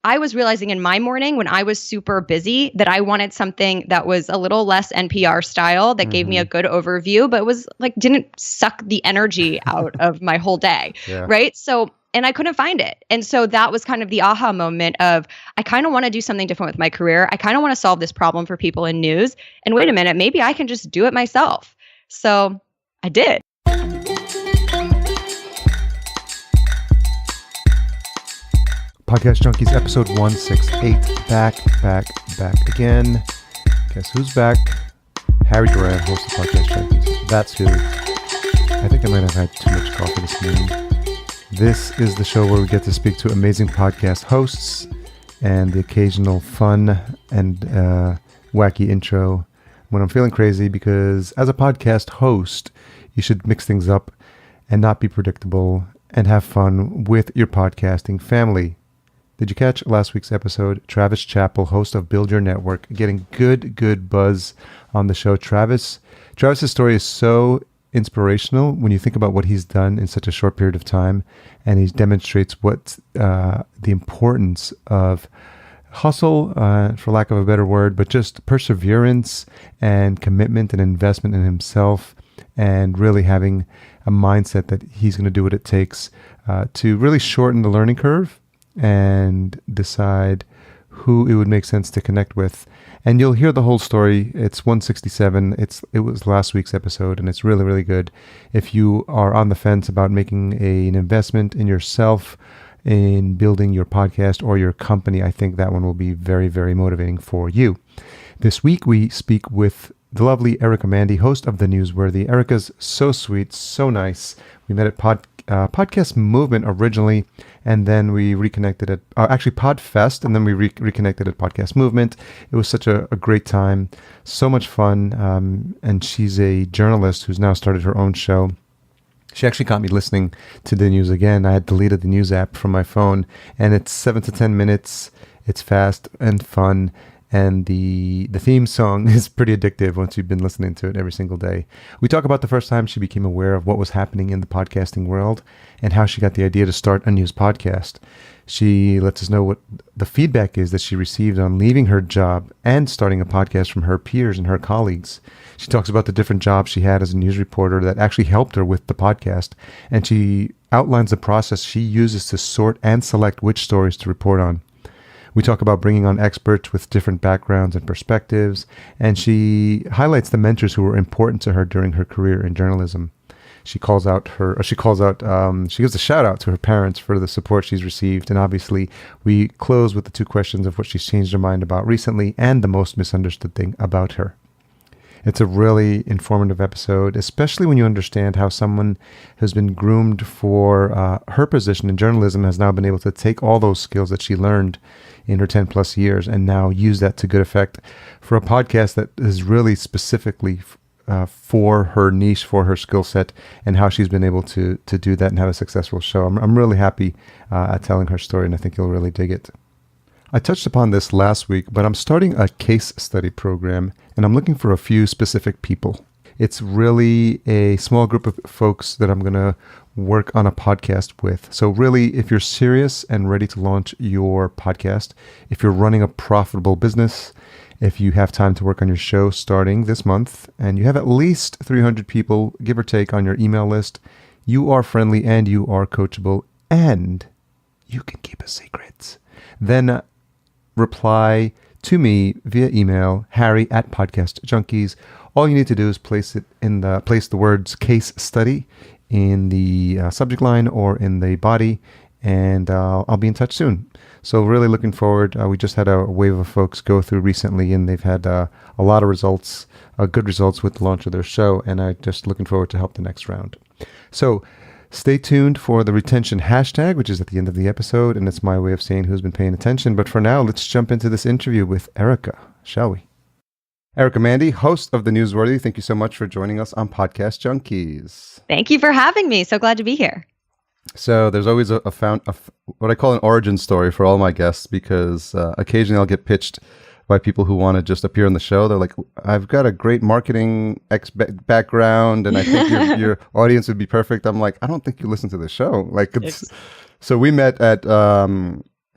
I was realizing in my morning when I was super busy that I wanted something that was a little less NPR style that gave me a good overview, but was like didn't suck the energy out of my whole day. Yeah. Right. So, and I couldn't find it. And so that was kind of the aha moment of I kind of want to do something different with my career. I kind of want to solve this problem for people in news. And wait a minute, maybe I can just do it myself. So I did. Podcast Junkies, episode 168. Back again. Guess who's back? Harry Duran, host of Podcast Junkies. That's who. I think I might have had too much coffee this morning. This is the show where we get to speak to amazing podcast hosts and the occasional fun and wacky intro when I'm feeling crazy, because as a podcast host, you should mix things up and not be predictable and have fun with your podcasting family. Did you catch last week's episode? Travis Chappell, host of Build Your Network, getting good buzz on the show. Travis's story is so inspirational when you think about what he's done in such a short period of time, and he demonstrates what the importance of hustle, for lack of a better word, but just perseverance and commitment and investment in himself, and really having a mindset that he's going to do what it takes to really shorten the learning curve and decide who it would make sense to connect with. And you'll hear the whole story. It's 167. It was last week's episode, and it's really good. If you are on the fence about making an investment in yourself, in building your podcast or your company, I think that one will be very motivating for you. This week we speak with the lovely Erica Mandy, host of the Newsworthy. Erica's so sweet, so nice. We met at Podcast Movement originally, and then we reconnected at PodFest, and then we reconnected at Podcast Movement. It was such a great time, so much fun, and she's a journalist who's now started her own show. She actually got me listening to the news again. I had deleted the news app from my phone, and it's 7 to 10 minutes. It's fast and fun. And the theme song is pretty addictive once you've been listening to it every single day. We talk about the first time she became aware of what was happening in the podcasting world and how she got the idea to start a news podcast. She lets us know what the feedback is that she received on leaving her job and starting a podcast from her peers and her colleagues. She talks about the different jobs she had as a news reporter that actually helped her with the podcast. And she outlines the process she uses to sort and select which stories to report on. We talk about bringing on experts with different backgrounds and perspectives, and she highlights the mentors who were important to her during her career in journalism. She gives a shout out to her parents for the support she's received, and obviously we close with the two questions of what she's changed her mind about recently and the most misunderstood thing about her. It's a really informative episode, especially when you understand how someone who's been groomed for her position in journalism has now been able to take all those skills that she learned in her 10 plus years and now use that to good effect for a podcast that is really specifically for her niche, for her skill set, and how she's been able to do that and have a successful show. I'm really happy at telling her story, and I think you'll really dig it. I touched upon this last week, but I'm starting a case study program, and I'm looking for a few specific people. It's really a small group of folks that I'm going to work on a podcast with. So really, if you're serious and ready to launch your podcast, if you're running a profitable business, if you have time to work on your show starting this month, and you have at least 300 people, give or take, on your email list, you are friendly and you are coachable, and you can keep a secret. Then reply to me via email, harry@podcastjunkies. All you need to do is place the words case study in the subject line or in the body, and I'll be in touch soon. So really looking forward. We just had a wave of folks go through recently, and they've had a lot of results, good results with the launch of their show, and I'm just looking forward to help the next round. So stay tuned for the retention hashtag, which is at the end of the episode, and it's my way of saying who's been paying attention. But for now, let's jump into this interview with Erica, shall we? Erica Mandy, host of the Newsworthy, thank you so much for joining us on Podcast Junkies. Thank you for having me. So glad to be here. So there's always a what I call an origin story for all my guests, because occasionally I'll get pitched by people who want to just appear on the show. They're like, I've got a great marketing background, and I think your audience would be perfect. I'm like, I don't think you listen to the show. So we met at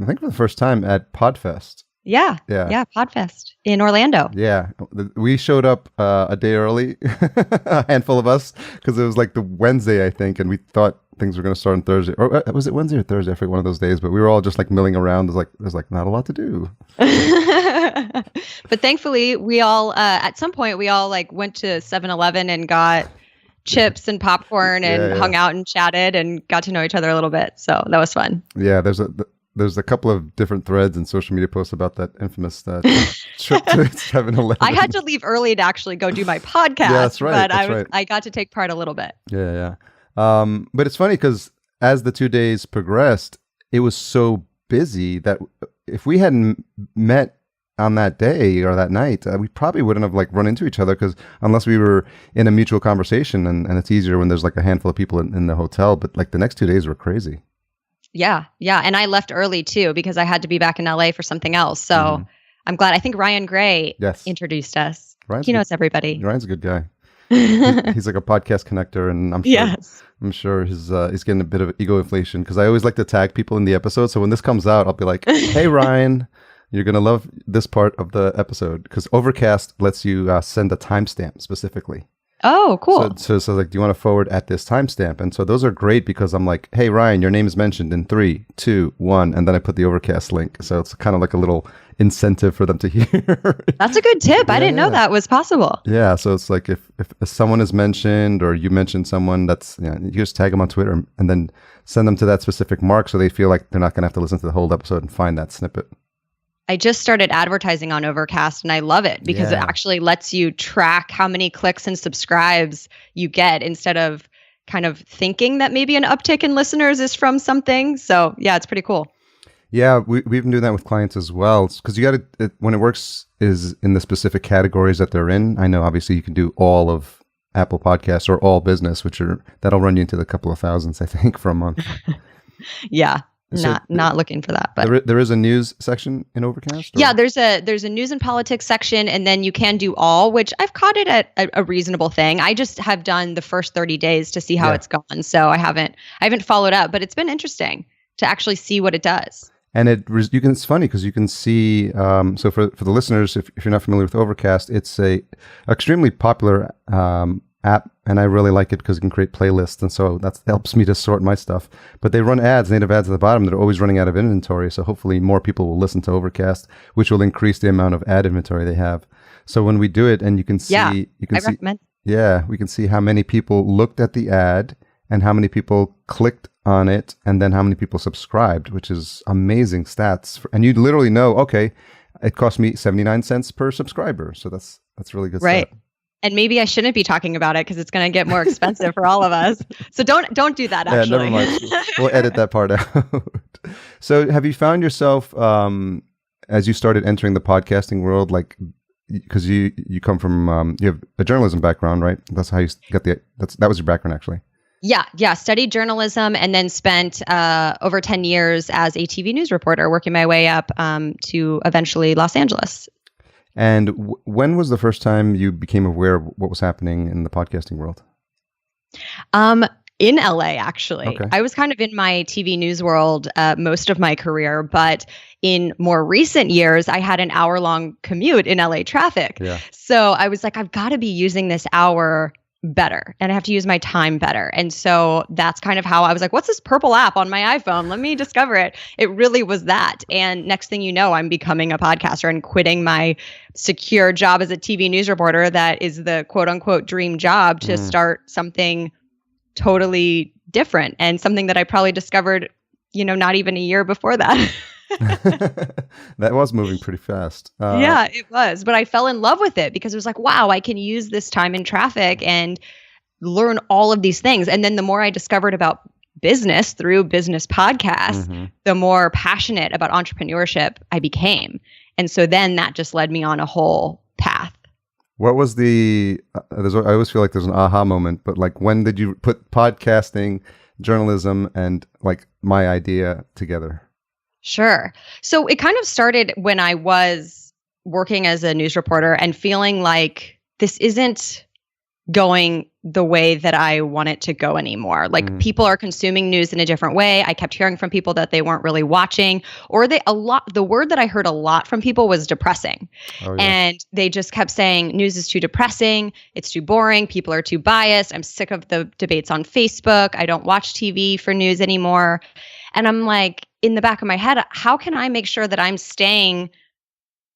I think for the first time at Podfest. Yeah. Yeah. Yeah. Podfest in Orlando. Yeah. We showed up a day early, a handful of us, because it was like the Wednesday, I think, and we thought things were going to start on Thursday. Or was it Wednesday or Thursday? I forget one of those days, but we were all just like milling around. There's like not a lot to do. But thankfully, we all, at some point, we all like went to 7-Eleven and got chips and popcorn and hung out and chatted and got to know each other a little bit. So that was fun. Yeah. There's a couple of different threads and social media posts about that infamous trip to 7-Eleven. I had to leave early to actually go do my podcast. Yeah, that's right. But I got to take part a little bit. Yeah. But it's funny because as the 2 days progressed, it was so busy that if we hadn't met on that day or that night, we probably wouldn't have like run into each other, because unless we were in a mutual conversation, and it's easier when there's like a handful of people in the hotel. But like the next 2 days were crazy. Yeah. And I left early too because I had to be back in LA for something else. So I'm glad. I think Ryan Gray introduced us. He knows everybody. Ryan's a good guy. He's like a podcast connector, and I'm sure he's getting a bit of ego inflation, because I always like to tag people in the episode. So when this comes out, I'll be like, "Hey Ryan, you're gonna love this part of the episode," because Overcast lets you send a timestamp specifically. Oh, cool. So like, do you want to forward at this timestamp? And so those are great, because I'm like, hey, Ryan, your name is mentioned in 3, 2, 1. And then I put the Overcast link. So it's kind of like a little incentive for them to hear. That's a good tip. I didn't know that was possible. Yeah. So it's like if someone is mentioned, or you mention someone, you just tag them on Twitter and then send them to that specific mark, so they feel like they're not going to have to listen to the whole episode and find that snippet. I just started advertising on Overcast, and I love it because it actually lets you track how many clicks and subscribes you get, instead of kind of thinking that maybe an uptick in listeners is from something. So yeah, it's pretty cool. Yeah, we've been doing that with clients as well, because you got to, when it works is in the specific categories that they're in. I know obviously you can do all of Apple Podcasts or all business, that'll run you into the couple of thousands, I think, for a month. Yeah. Not looking for that, but there is a news section in Overcast? Or? Yeah, there's a news and politics section, and then you can do all, which I've caught it at a reasonable thing. I just have done the first 30 days to see how it's gone, so I haven't followed up, but it's been interesting to actually see what it does. And it's funny because you can see. So for the listeners, if you're not familiar with Overcast, it's a extremely popular app, and I really like it because it can create playlists, and so that helps me to sort my stuff. But they run native ads at the bottom. They're always running out of inventory, so hopefully more people will listen to Overcast, which will increase the amount of ad inventory they have. So when we do it, and you can see, recommend. Yeah, we can see how many people looked at the ad and how many people clicked on it, and then how many people subscribed, which is amazing stats. And you literally know, okay, it cost me 79 cents per subscriber, so that's really good. Right. Stat. And maybe I shouldn't be talking about it because it's going to get more expensive for all of us. So don't do that, actually. Yeah, never mind. We'll edit that part out. So have you found yourself, as you started entering the podcasting world, like, because you come from, you have a journalism background, right? That's how you got that was your background, actually. Yeah. Studied journalism and then spent over 10 years as a TV news reporter, working my way up to eventually Los Angeles. And when was the first time you became aware of what was happening in the podcasting world? In LA, actually. Okay. I was kind of in my TV news world most of my career, but in more recent years, I had an hour-long commute in LA traffic. Yeah. So I was like, I've got to be using this hour better, and I have to use my time better. And so that's kind of how I was like, what's this purple app on my iPhone? Let me discover it. It really was that. And next thing you know, I'm becoming a podcaster and quitting my secure job as a TV news reporter that is the quote unquote dream job to start something totally different, and something that I probably discovered, not even a year before that. That was moving pretty fast. Yeah, it was. But I fell in love with it because it was like, wow, I can use this time in traffic and learn all of these things. And then the more I discovered about business through business podcasts, the more passionate about entrepreneurship I became. And so then that just led me on a whole path. What was I always feel like there's an aha moment, but like, when did you put podcasting, journalism, and like my idea together? Sure. So it kind of started when I was working as a news reporter and feeling like this isn't going the way that I want it to go anymore. Like people are consuming news in a different way. I kept hearing from people that they weren't really watching, or the word that I heard a lot from people was depressing. Oh, yeah. And they just kept saying news is too depressing. It's too boring. People are too biased. I'm sick of the debates on Facebook. I don't watch TV for news anymore. And I'm like, in the back of my head, how can I make sure that I'm staying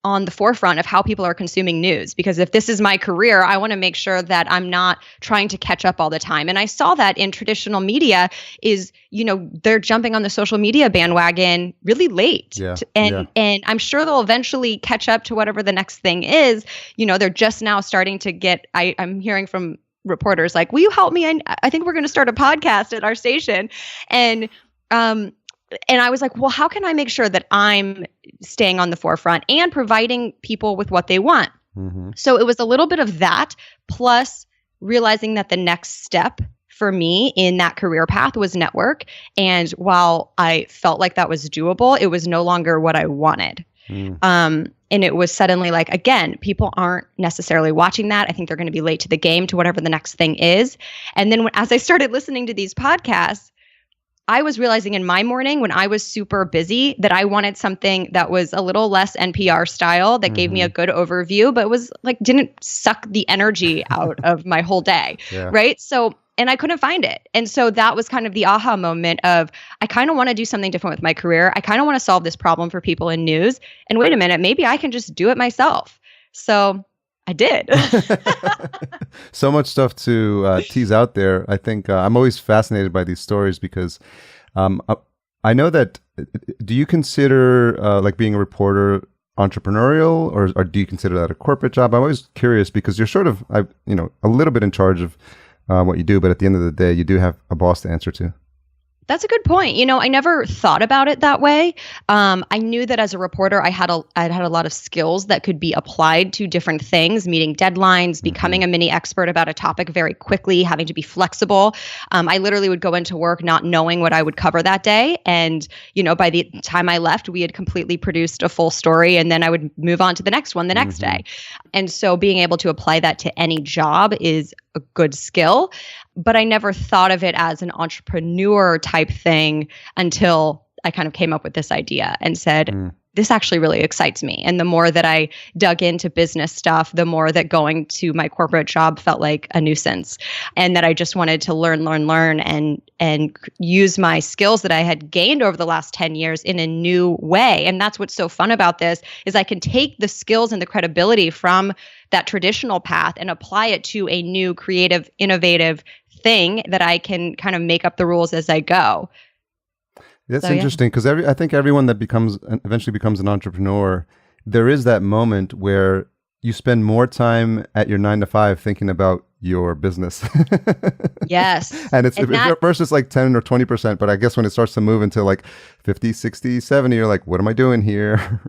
on the forefront of how people are consuming news? Because if this is my career, I want to make sure that I'm not trying to catch up all the time. And I saw that in traditional media is, they're jumping on the social media bandwagon really late. Yeah. And I'm sure they'll eventually catch up to whatever the next thing is. They're just now starting to get, I'm hearing from reporters like, will you help me? I think we're going to start a podcast at our station. And I was like, well, how can I make sure that I'm staying on the forefront and providing people with what they want? So it was a little bit of that, plus realizing that the next step for me in that career path was network. And while I felt like that was doable, it was no longer what I wanted. And it was suddenly like, again, people aren't necessarily watching that. I think they're going to be late to the game to whatever the next thing is. And then as I started listening to these podcasts, I was realizing in my morning when I was super busy that I wanted something that was a little less NPR style, that gave me a good overview, but was like, didn't suck the energy out of my whole day. Yeah. Right. So, and I couldn't find it. And so that was kind of the aha moment of, I kind of want to do something different with my career. I kind of want to solve this problem for people in news. And wait a minute, maybe I can just do it myself. So I did. So much stuff to tease out there. I think I'm always fascinated by these stories because I know that, do you consider like being a reporter entrepreneurial, or do you consider that a corporate job? I'm always curious because you're sort of, a little bit in charge of what you do, but at the end of the day, you do have a boss to answer to. That's a good point. I never thought about it that way. I knew that as a reporter, I had a lot of skills that could be applied to different things, meeting deadlines, becoming a mini expert about a topic very quickly, having to be flexible. I literally would go into work not knowing what I would cover that day. And, by the time I left, we had completely produced a full story, and then I would move on to the next one the next day. And so being able to apply that to any job is a good skill. But I never thought of it as an entrepreneur type thing until I kind of came up with this idea and said, this actually really excites me. And the more that I dug into business stuff, the more that going to my corporate job felt like a nuisance, and that I just wanted to learn and use my skills that I had gained over the last 10 years in a new way. And that's what's so fun about this is I can take the skills and the credibility from that traditional path and apply it to a new creative, innovative thing that I can kind of make up the rules as I go. That's interesting because I think everyone that eventually becomes an entrepreneur, there is that moment where you spend more time at your 9 to 5 thinking about your business. Yes. And at first it's like 10 or 20%, but I guess when it starts to move into like 50, 60, 70, you're like, what am I doing here?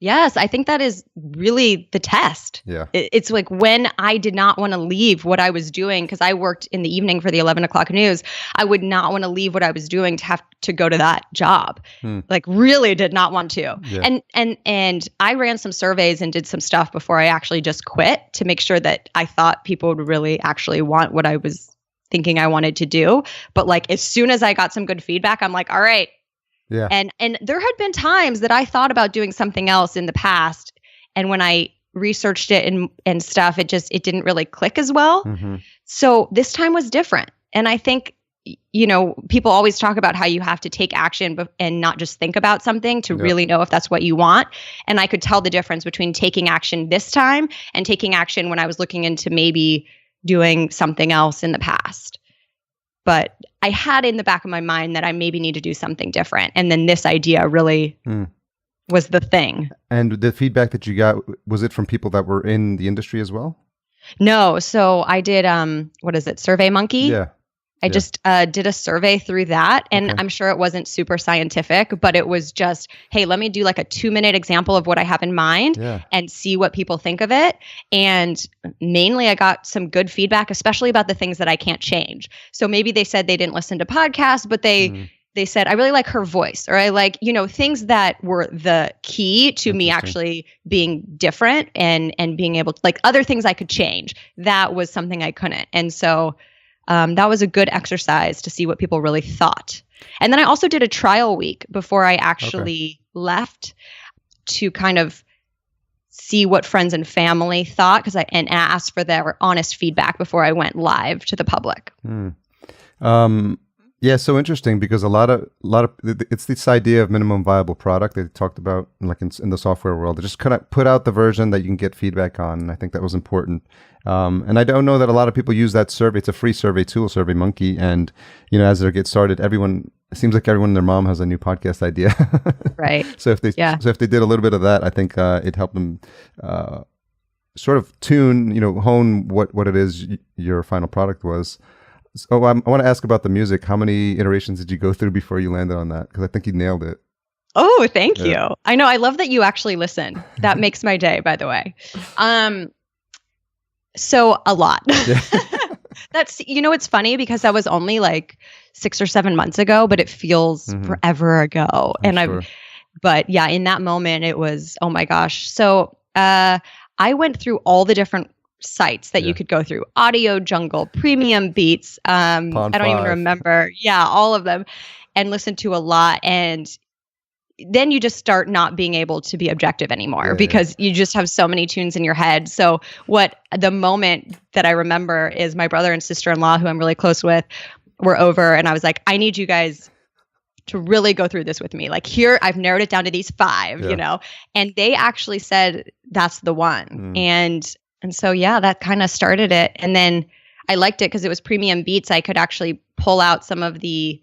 Yes, I think that is really the test. Yeah. It's like when I did not want to leave what I was doing, because I worked in the evening for the 11 o'clock news, I would not want to leave what I was doing to have to go to that job. Like really did not want to. Yeah. And I ran some surveys and did some stuff before I actually just quit to make sure that I thought people would really actually want what I was thinking I wanted to do. But like as soon as I got some good feedback, I'm like, all right. Yeah. And there had been times that I thought about doing something else in the past. And when I researched it and stuff, it didn't really click as well. So this time was different. And I think, people always talk about how you have to take action and not just think about something to really know if that's what you want. And I could tell the difference between taking action this time and taking action when I was looking into maybe doing something else in the past. But I had in the back of my mind that I maybe need to do something different. And then this idea really was the thing. And the feedback that you got, was it from people that were in the industry as well? No. So I did, SurveyMonkey? Yeah. I just did a survey through that. And I'm sure it wasn't super scientific, but it was just, hey, let me do like a 2-minute example of what I have in mind and see what people think of it. And mainly I got some good feedback, especially about the things that I can't change. So maybe they said they didn't listen to podcasts, but they they said, I really like her voice, or I like, things that were the key to me actually being different and being able to, like, other things I could change. That was something I couldn't. And so that was a good exercise to see what people really thought. And then I also did a trial week before I actually left to kind of see what friends and family thought, and ask for their honest feedback before I went live to the public. Yeah, so interesting, because a lot of it's this idea of minimum viable product they talked about, like in the software world. They just kind of put out the version that you can get feedback on, and I think that was important. And I don't know that a lot of people use that survey. It's a free survey tool, SurveyMonkey, and as they get started, it seems like everyone and their mom has a new podcast idea. Right. So if they did a little bit of that, I think it helped them sort of hone what it is your final product was. So I want to ask about the music. How many iterations did you go through before you landed on that? Because I think you nailed it. Oh, thank you. I know. I love that you actually listen. That makes my day, by the way. So a lot. Yeah. That's, it's funny because that was only like 6 or 7 months ago, but it feels forever ago. But yeah, in that moment it was, oh my gosh. So I went through all the different sites that you could go through: Audio Jungle, Premium Beats. I don't even remember. Yeah, all of them, and listened to a lot. And then you just start not being able to be objective anymore because you just have so many tunes in your head. So the moment that I remember is my brother and sister-in-law, who I'm really close with, were over, and I was like, I need you guys to really go through this with me. Like, here, I've narrowed it down to these 5, and they actually said, that's the one. And so, that kind of started it. And then I liked it because it was Premium Beats. I could actually pull out some of the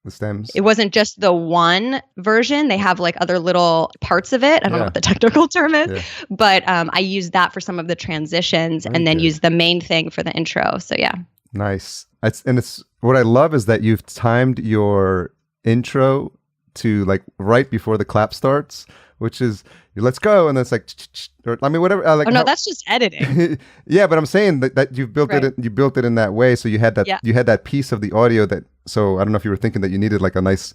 stems. It wasn't just the one version. They have like other little parts of it. I don't know what the technical term is, but I used that for some of the transitions and then used the main thing for the intro. So yeah. Nice. It's what I love is that you've timed your intro to like right before the clap starts, which is let's go, and then it's like, or, I mean, whatever. That's just editing. Yeah, but I'm saying that you've built it. You built it in that way, so you had that. You had that piece of the audio that. So I don't know if you were thinking that you needed like a nice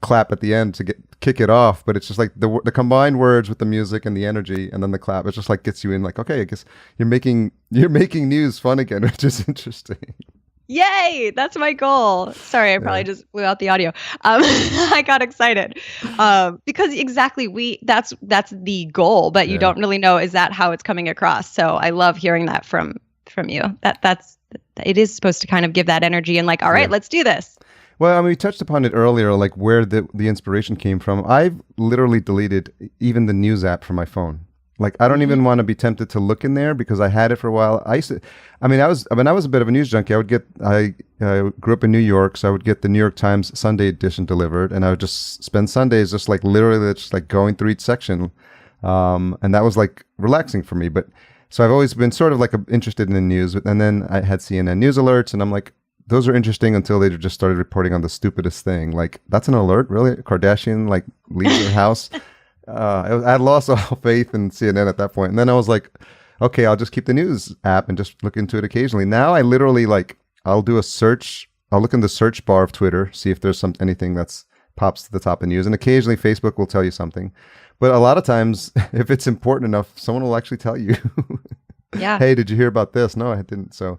clap at the end to kick it off, but it's just like the combined words with the music and the energy, and then the clap. It just like gets you in. Like, okay, I guess you're making news fun again, which is interesting. Yay! That's my goal. Sorry, I probably just blew out the audio. I got excited because exactly that's the goal, but you don't really know, is that how it's coming across? So I love hearing that from you. It is supposed to kind of give that energy and like, all right, let's do this. Well, I mean, we touched upon it earlier, like where the inspiration came from. I've literally deleted even the news app from my phone. Like, I don't even want to be tempted to look in there because I had it for a while. I was a bit of a news junkie. I grew up in New York, so I would get the New York Times Sunday edition delivered, and I would just spend Sundays just like literally just like going through each section. And that was like relaxing for me. But so I've always been sort of like interested in the news. And then I had CNN news alerts, and I'm like, those are interesting until they just started reporting on the stupidest thing. Like, that's an alert? Really? A Kardashian like leaves her house? I had lost all faith in CNN at that point. And then I was like, okay, I'll just keep the news app and just look into it occasionally. Now I literally I'll do a search. I'll look in the search bar of Twitter, see if there's anything that's pops to the top of news. And occasionally Facebook will tell you something. But a lot of times, if it's important enough, someone will actually tell you. Yeah. Hey, did you hear about this? No, I didn't. So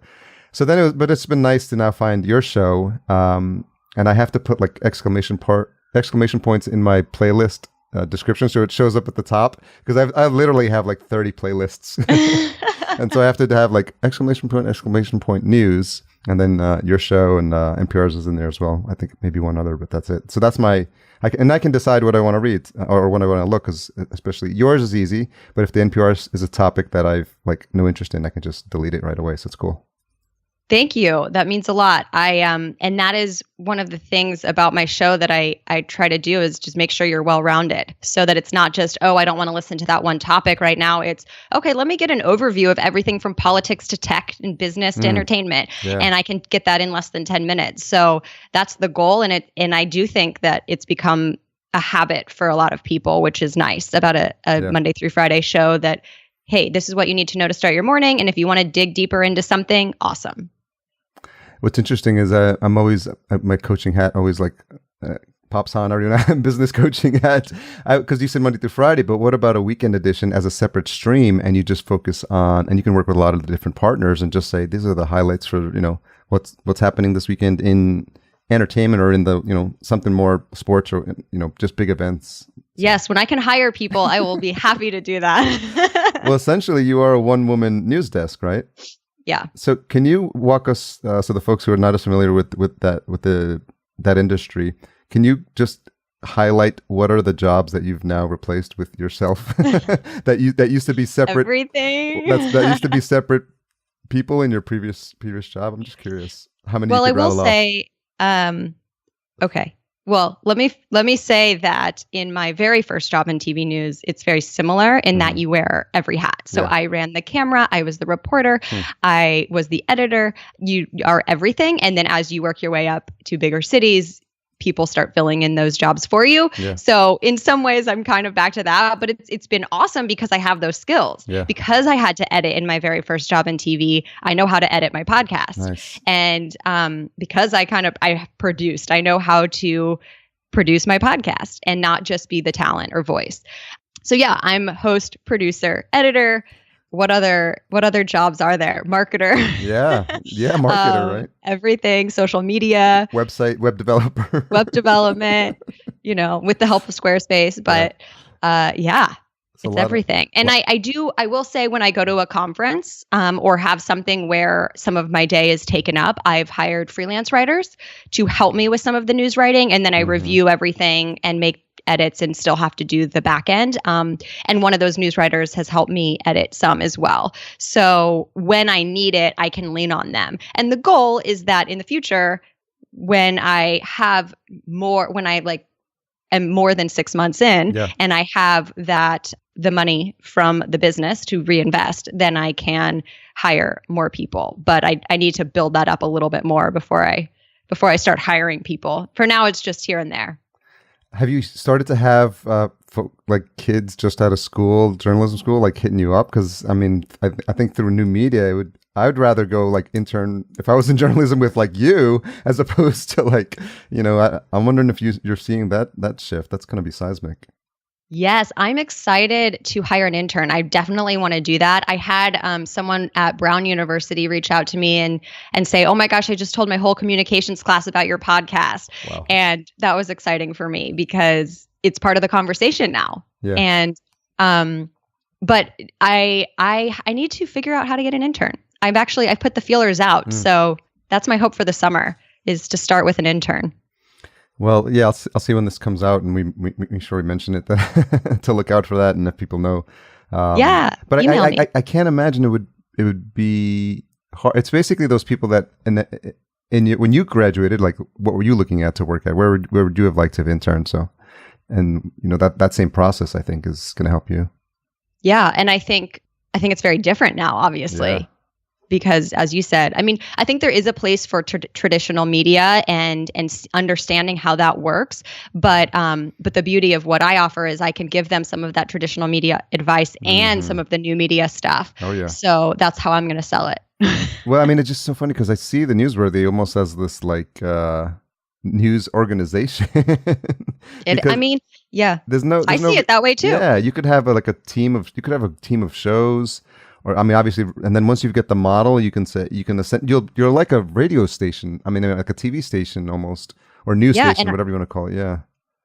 then but it's been nice to now find your show. And I have to put like exclamation points in my playlist description so it shows up at the top, because I literally have like 30 playlists. And so I have to have like exclamation point news, and then your show and NPR's is in there as well. I think maybe one other, but that's it. So that's I can decide what I want to read or what I want to look, because especially yours is easy, but if the NPR is a topic that I've like no interest in, I can just delete it right away. So it's cool. Thank you. That means a lot. And that is one of the things about my show that I try to do, is just make sure you're well-rounded, so that it's not just, oh, I don't want to listen to that one topic right now. It's, okay, let me get an overview of everything from politics to tech and business to entertainment. Yeah. And I can get that in less than 10 minutes. So that's the goal. And I do think that it's become a habit for a lot of people, which is nice about a Monday through Friday show, that, hey, this is what you need to know to start your morning. And if you want to dig deeper into something, awesome. What's interesting is I'm always, my coaching hat always like pops on, or you know, business coaching at, because you said Monday through Friday, but what about a weekend edition as a separate stream, and you just focus on, and you can work with a lot of the different partners and just say, these are the highlights for, you know, what's happening this weekend in entertainment or in the, you know, something more sports or, you know, just big events. Yes, when I can hire people, I will be happy to do that. Well, essentially, you are a one-woman news desk, right? Yeah. So, can you walk us, so the folks who are not as familiar with that industry, can you just highlight what are the jobs that you've now replaced with yourself that used to be separate? Everything. That used to be separate people in your previous job. I'm just curious how many. Well, you I could will rattle off. say, okay. Well, let me say that in my very first job in TV news, it's very similar in that you wear every hat. So Yeah. I ran the camera, I was the reporter, I was the editor. You are everything, and then as you work your way up to bigger cities, people start filling in those jobs for you. Yeah. So in some ways, I'm kind of back to that, but it's been awesome because I have those skills. Yeah. Because I had to edit in my very first job in TV, I know how to edit my podcast. Nice. And because I produced, I know how to produce my podcast and not just be the talent or voice. So yeah, I'm host, producer, editor. What other jobs are there? Marketer. Yeah, marketer, right? Everything, social media, Website, web developer, web development, you know, with the help of Squarespace. But it's everything. And I will say when I go to a conference or have something where some of my day is taken up, I've hired freelance writers to help me with some of the news writing. And then I review everything and make edits and still have to do the back end. And one of those news writers has helped me edit some as well. So when I need it, I can lean on them. And the goal is that in the future, when I have more, when I am more than 6 months in and I have the money from the business to reinvest, then I can hire more people. But I need to build that up a little bit more before I start hiring people. For now, it's just here and there. Have you started to have kids just out of school, journalism school, like hitting you up? Because I mean, I think through new media, I would rather go like intern if I was in journalism with like you, as opposed to like, you know, I'm wondering if you're seeing that shift. That's going to be seismic. Yes, I'm excited to hire an intern. I definitely want to do that. I had someone at Brown University reach out to me and say, "Oh my gosh, I just told my whole communications class about your podcast." Wow. And that was exciting for me because it's part of the conversation now. Yeah. And but I need to figure out how to get an intern. I've put the feelers out. So that's my hope for the summer is to start with an intern. Well, yeah, I'll see when this comes out, and we make sure we mention it to look out for that, and if people know. But I can't imagine it would be hard. It's basically those people that when you graduated, like what were you looking at to work at? Where would you have liked to have interned? So, and you know that same process I think is going to help you. Yeah, and I think it's very different now, obviously. Yeah. Because as you said, I mean, I think there is a place for traditional media and understanding how that works. But the beauty of what I offer is I can give them some of that traditional media advice and some of the new media stuff. Oh, yeah. So that's how I'm going to sell it. Well, I mean, it's just so funny because I see the Newsworthy almost as this like news organization. Yeah. I see it that way too. Yeah, you could have a team of shows. Or I mean, obviously, and then once you get the model, you're like a radio station. I mean, like a TV station almost, or news station, whatever you want to call it. Yeah.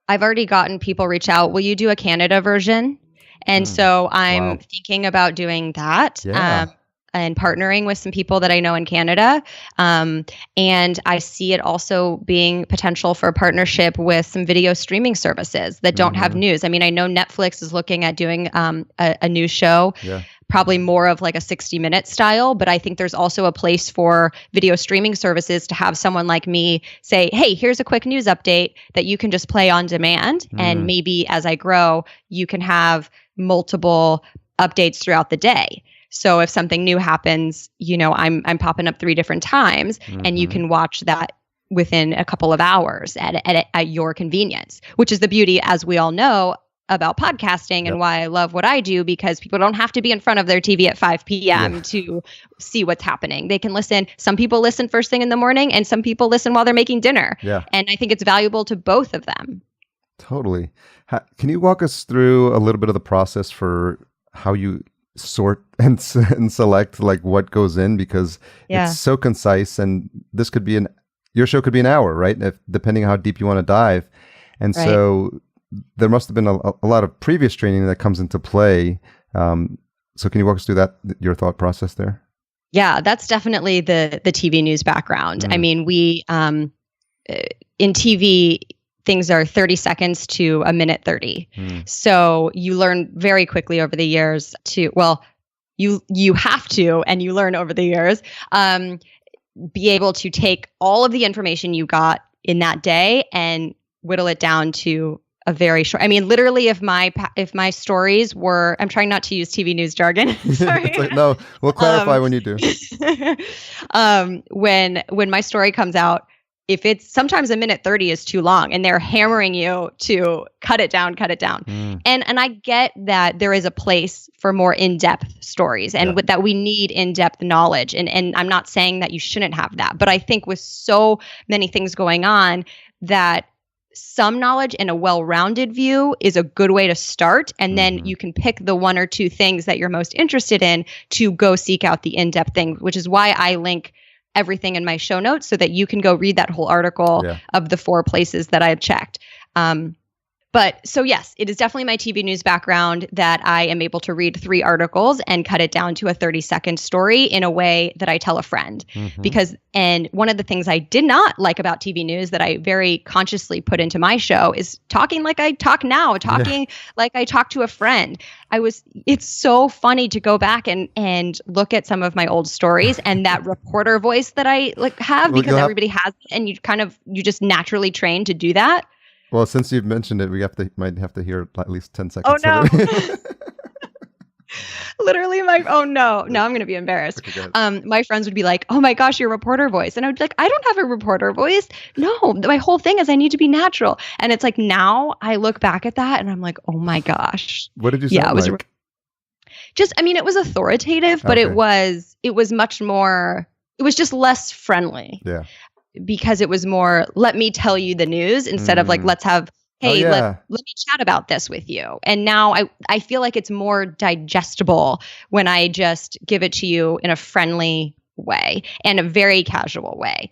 I've already gotten people reach out. Will you do a Canada version? And so I'm thinking about doing that. Yeah. And partnering with some people that I know in Canada. And I see it also being potential for a partnership with some video streaming services that don't have news. I mean, I know Netflix is looking at doing a news show. Yeah. Probably more of like a 60-minute style, but I think there's also a place for video streaming services to have someone like me say, hey, here's a quick news update that you can just play on demand. And maybe as I grow, you can have multiple updates throughout the day. So if something new happens, you know, I'm popping up 3 different times and you can watch that within a couple of hours at your convenience, which is the beauty, as we all know, about podcasting Yep. and why I love what I do, because people don't have to be in front of their TV at 5 p.m. to see what's happening. They can listen. Some people listen first thing in the morning and some people listen while they're making dinner. Yeah. And I think it's valuable to both of them. Totally. Can you walk us through a little bit of the process for how you sort and select like what goes in? Because it's so concise, and this could be your show could be an hour, right? Depending on how deep you want to dive. And so there must have been a lot of previous training that comes into play. So can you walk us through your thought process there? Yeah, that's definitely the TV news background. I mean, we in TV, things are 30 seconds to a minute 30. So you learn very quickly over the years you have to, and you learn over the years, be able to take all of the information you got in that day and whittle it down to a very short. I mean, literally, if my stories were, I'm trying not to use TV news jargon. Sorry. No, we'll clarify when you do. When my story comes out, if it's sometimes a minute 30 is too long, and they're hammering you to cut it down. And I get that there is a place for more in-depth stories, and that we need in-depth knowledge. And I'm not saying that you shouldn't have that, but I think with so many things going on, that some knowledge and a well-rounded view is a good way to start. And then you can pick the one or two things that you're most interested in to go seek out the in-depth things, which is why I link everything in my show notes so that you can go read that whole article of the 4 places that I checked. But so yes, it is definitely my TV news background that I am able to read 3 articles and cut it down to a 30-second story in a way that I tell a friend. And one of the things I did not like about TV news that I very consciously put into my show is talking like I talk now, like I talk to a friend. It's so funny to go back and look at some of my old stories and that reporter voice that I have, because everybody has it, and you just naturally train to do that. Well, since you've mentioned it, we might have to hear at least 10 seconds. Oh, no. Literally, now I'm going to be embarrassed. My friends would be like, oh my gosh, your reporter voice. And I would be like, I don't have a reporter voice. No, my whole thing is I need to be natural. And it's like, now I look back at that and I'm like, oh my gosh. What did you sound like? It was authoritative, but it was much more, it was just less friendly. Yeah. Because it was more, let me tell you the news instead of like, let's have, hey, let me chat about this with you. And now I feel like it's more digestible when I just give it to you in a friendly way and a very casual way,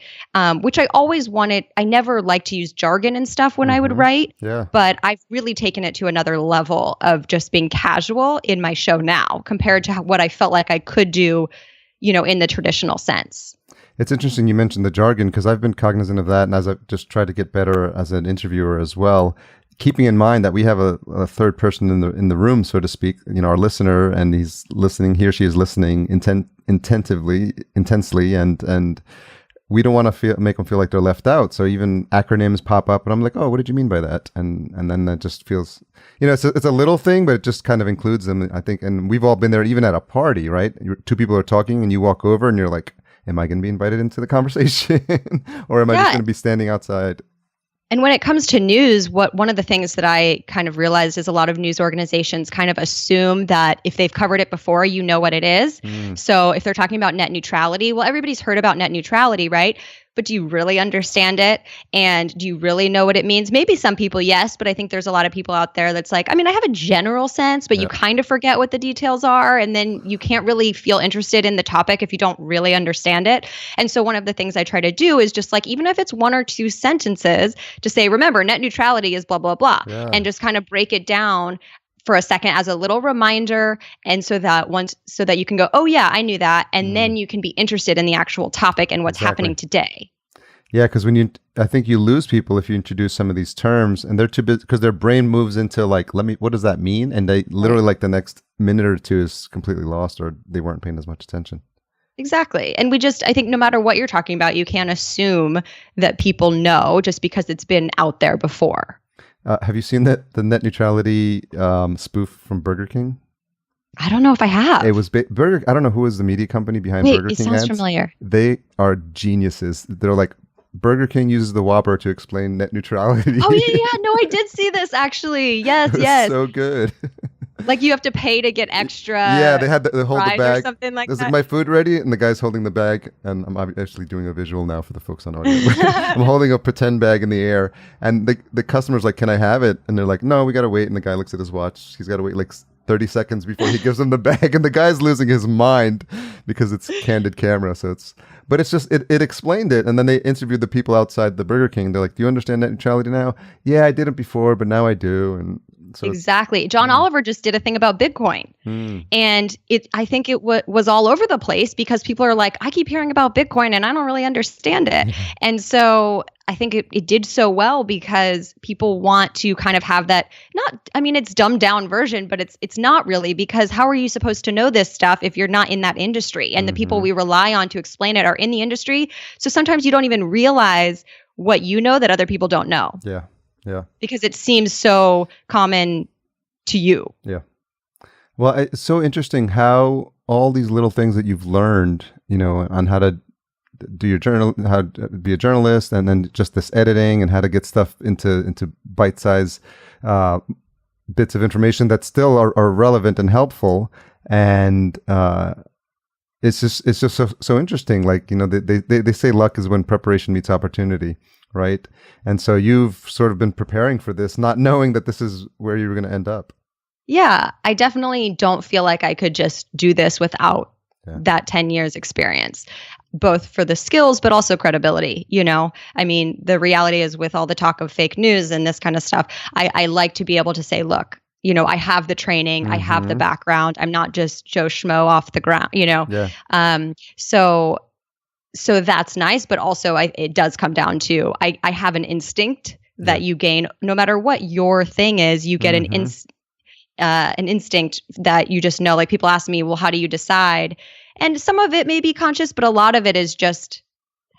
which I always wanted. I never liked to use jargon and stuff when I would write, but I've really taken it to another level of just being casual in my show now compared to what I felt like I could do, in the traditional sense. It's interesting you mentioned the jargon, because I've been cognizant of that, and as I've just tried to get better as an interviewer as well, keeping in mind that we have a third person in the room, so to speak, our listener, and he's listening, he or she is listening intensely, and we don't want to make them feel like they're left out. So even acronyms pop up, and I'm like, oh, what did you mean by that? And then that just feels, it's a little thing, but it just kind of includes them, I think. And we've all been there, even at a party, right? 2 people are talking, and you walk over, and you're like, am I going to be invited into the conversation or am I just going to be standing outside? And when it comes to news, one of the things that I kind of realized is a lot of news organizations kind of assume that if they've covered it before, you know what it is. So if they're talking about net neutrality, well, everybody's heard about net neutrality, right? But do you really understand it? And do you really know what it means? Maybe some people, yes, but I think there's a lot of people out there that's like, I mean, I have a general sense, but you kind of forget what the details are. And then you can't really feel interested in the topic if you don't really understand it. And so one of the things I try to do is just like, even if it's 1 or 2 sentences, to say, remember, net neutrality is blah, blah, blah, and just kind of break it down for a second as a little reminder, and so that you can go, oh yeah, I knew that, and then you can be interested in the actual topic and what's happening today. Yeah, because I think you lose people if you introduce some of these terms, and they're too busy because their brain moves into like, what does that mean? And they literally like the next minute or 2 is completely lost, or they weren't paying as much attention. Exactly. And I think no matter what you're talking about, you can't assume that people know just because it's been out there before. Have you seen the net neutrality spoof from Burger King? I don't know if I have. It was Burger. I don't know who is the media company behind Burger King. It sounds familiar. They are geniuses. They're like Burger King uses the Whopper to explain net neutrality. Oh yeah. No, I did see this actually. Yes, It was yes. so good. Like you have to pay to get extra. Yeah, they had they hold the fries bag. or something like Is that. like my food ready? And the guy's holding the bag, and I'm actually doing a visual now for the folks on audio. I'm holding a pretend bag in the air, and the customer's like, "Can I have it?" And they're like, "No, we gotta wait." And the guy looks at his watch. He's gotta wait like 30 seconds before he gives them the bag, and the guy's losing his mind because it's candid camera. So but it's just it explained it, and then they interviewed the people outside the Burger King. They're like, "Do you understand net neutrality now?" "Yeah, I didn't before, but now I do." And so exactly. John Oliver just did a thing about Bitcoin. And I think it was all over the place because people are like, I keep hearing about Bitcoin and I don't really understand it. And so I think it did so well because people want to kind of have that, it's dumbed down version, but it's not really, because how are you supposed to know this stuff if you're not in that industry? And the people we rely on to explain it are in the industry. So sometimes you don't even realize what you know that other people don't know. Yeah. Yeah. Because it seems so common to you. Yeah. Well, it's so interesting how all these little things that you've learned, on how to do your journal, how to be a journalist, and then just this editing and how to get stuff into bite-sized bits of information that still are relevant and helpful. And it's just so interesting. Like, they say luck is when preparation meets opportunity. Right. And so you've sort of been preparing for this, not knowing that this is where you were going to end up. Yeah, I definitely don't feel like I could just do this without that 10 years experience, both for the skills, but also credibility. The reality is with all the talk of fake news and this kind of stuff, I like to be able to say, look, I have the training, I have the background. I'm not just Joe Schmo off the ground, Yeah. So that's nice, but also it does come down to I have an instinct that you gain no matter what your thing is. You get an instinct that you just know. Like people ask me, well, how do you decide? And some of it may be conscious, but a lot of it is just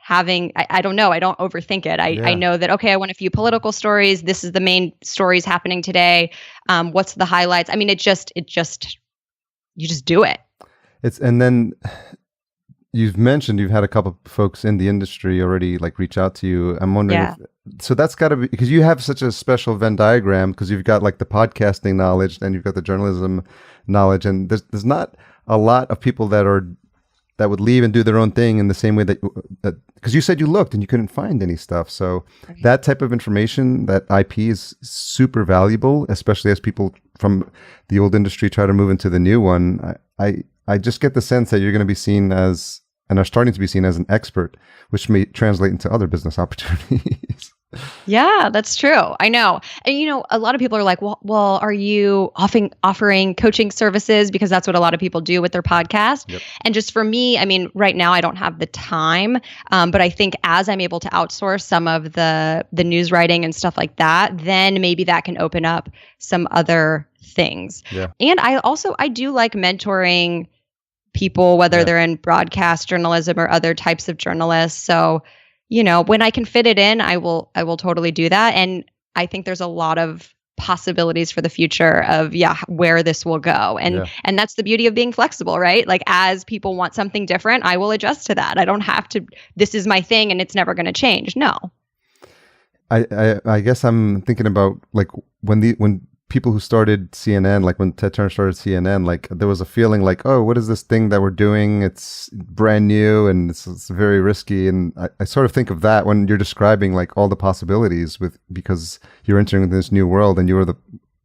having. I don't know. I don't overthink it. I know that okay, I want a few political stories. This is the main stories happening today. What's the highlights? It just you just do it. And then. You've mentioned you've had a couple of folks in the industry already reach out to you. I'm wondering so that's got to be because you have such a special Venn diagram because you've got the podcasting knowledge and you've got the journalism knowledge, and there's not a lot of people that would leave and do their own thing in the same way that because you said you looked and you couldn't find any stuff. So that type of information, that IP is super valuable, especially as people from the old industry try to move into the new one. I just get the sense that you're going to be seen as, and are starting to be seen as, an expert, which may translate into other business opportunities. Yeah, that's true. I know. And, a lot of people are like, well, are you offering coaching services? Because that's what a lot of people do with their podcast. Yep. And just for me, right now I don't have the time. But I think as I'm able to outsource some of the news writing and stuff like that, then maybe that can open up some other things. Yeah. And I do like mentoring people, whether they're in broadcast journalism or other types of journalists. So, when I can fit it in, I will totally do that. And I think there's a lot of possibilities for the future of, where this will go. And that's the beauty of being flexible, right? Like as people want something different, I will adjust to that. I don't have to, this is my thing and it's never going to change. No. I guess I'm thinking about when people who started CNN, when Ted Turner started CNN, there was a feeling oh, what is this thing that we're doing? It's brand new and it's very risky. And I sort of think of that when you're describing all the possibilities because you're entering this new world and you were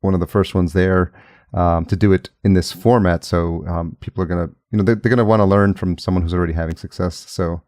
one of the first ones there to do it in this format. So people are going to, they're going to want to learn from someone who's already having success. So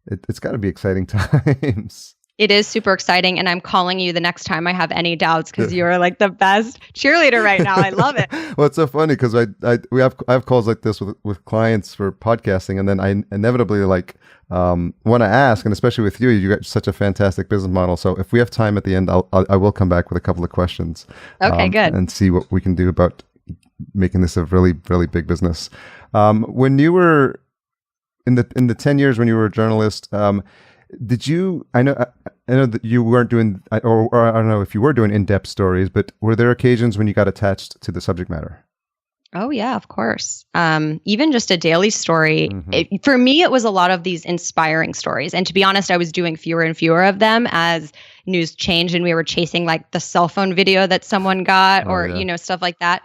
it's got to be exciting times. It is super exciting, and I'm calling you the next time I have any doubts because you're the best cheerleader right now. I love it. Well, it's so funny because I have calls like this with clients for podcasting, and then I inevitably want to ask, and especially with you, you got such a fantastic business model. So if we have time at the end, I will come back with a couple of questions. Okay, good. And see what we can do about making this a really, really big business. When you were in the 10 years when you were a journalist. Did you? I know that you weren't doing, or I don't know if you were doing in-depth stories, but were there occasions when you got attached to the subject matter? Oh, yeah, of course. Even just a daily story. Mm-hmm. For me, it was a lot of these inspiring stories. And to be honest, I was doing fewer and fewer of them as news changed and we were chasing like the cell phone video that someone got Oh, or, yeah. stuff like that.